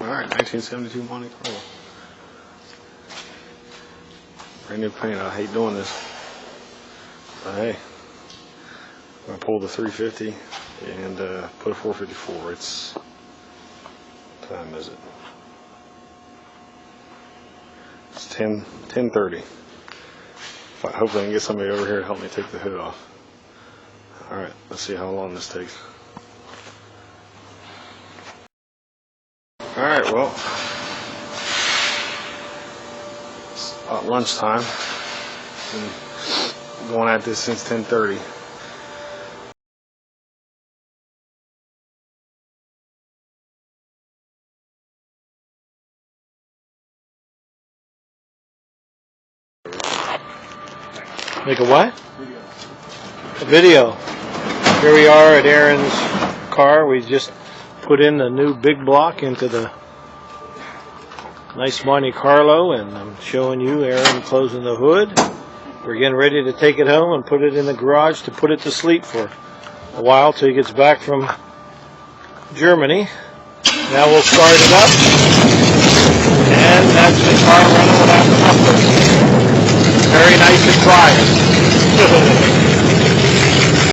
Alright, 1972 Monte Carlo. Brand new paint. I hate doing this. But hey, I'm going to pull the 350 and put a 454. It's, what time is it? It's 10:30. Hopefully I can get somebody over here to help me take the hood off. Alright, let's see how long this takes. Alright, well, it's about lunchtime. Been going at this since 10:30. Make a what? A video. Here we are at Aaron's car. We just put in the new big block into the nice Monte Carlo, and I'm showing you Aaron closing the hood. We're getting ready to take it home and put it in the garage to put it to sleep for a while till he gets back from Germany. Now we'll start it up, and that's the car running without the muffler. Very nice and quiet.